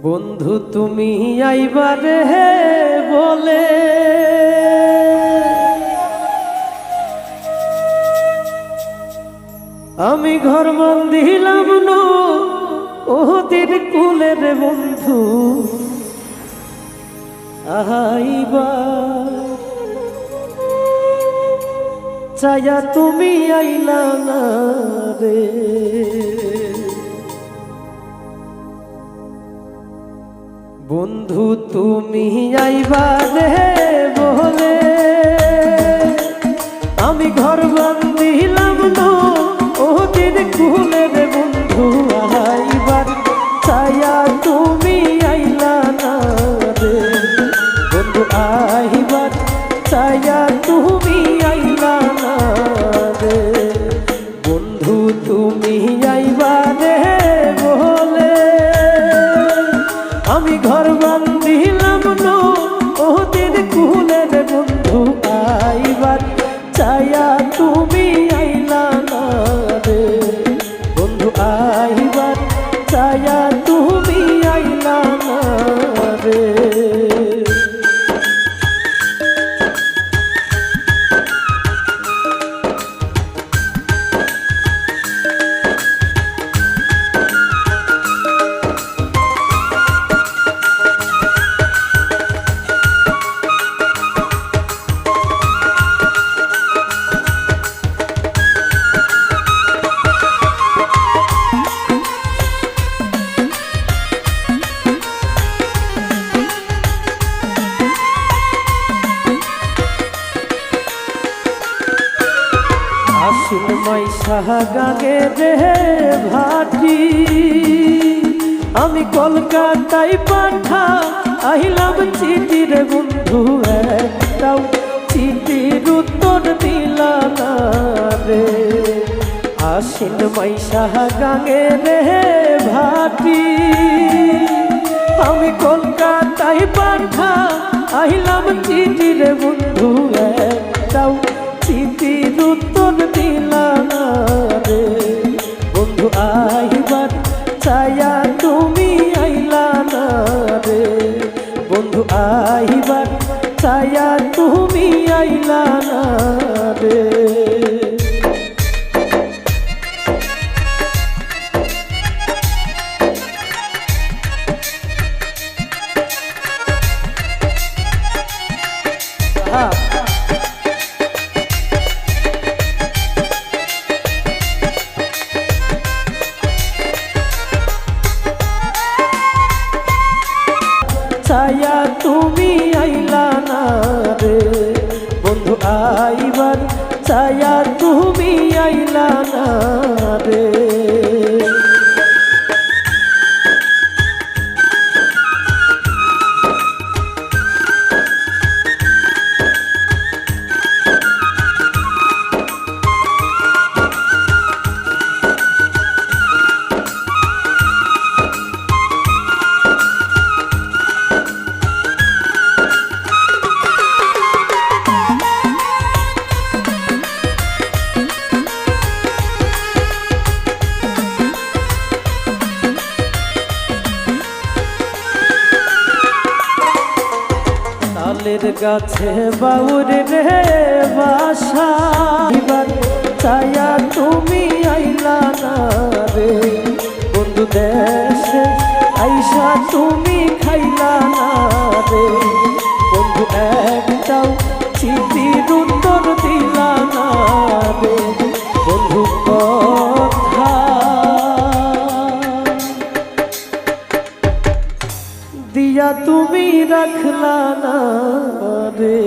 বন্ধু তুমি আইবারে বলে আমি ঘর বান্ধিলাম নো ওদের কুলের বন্ধু আইবা চায়া তুমি আইলা না রে বন্ধু তুমি আইবা রে বলে আমি ঘর বান্ধিলাম নো ওদের কুলের বন্ধু আইবার চায়া তুমি আইলা না রে বন্ধু আইবার চায়া তুমি আইলা না রে বন্ধু তুমি আইবা রে বলে আমি ঘর বান্ধিলাম নো ওদের কুলের বন্ধু আইবার চায়া তুমি আইলা না রে বন্ধু আইবার চায়া তুমি আইলা না রে আশিন মাইশা গাগে রে ভাটি আমি কলকাতায় পাঠা আইলাম চিঠির বন্ধু একটাও চিঠির উত্তর দিলা না রে আশিন মাইশা গাগে রে ভাটি আমি কলকাতায় পাঠা আইলাম চিঠির বন্ধু একটাও চিঠির উত্তর দিলা না রে বন্ধু আইবার চায়া তুমি আইলা না রে বন্ধু আইবার চায়া তুমি আইলা না রে চায়া তুমি আইলা না রে বন্ধু আইবার চায়া তুমি আইলা না রে তালের গাছে বাউর রে বাসা এবার চায়া তুমি আইলা না রে বন্ধু দেশে আইসা তুমি খাইলা না রে বন্ধু একটাও চিঠির উত্তর দিলা না রে বন্ধু কথা দিয়া তুমি রাখলা না রে।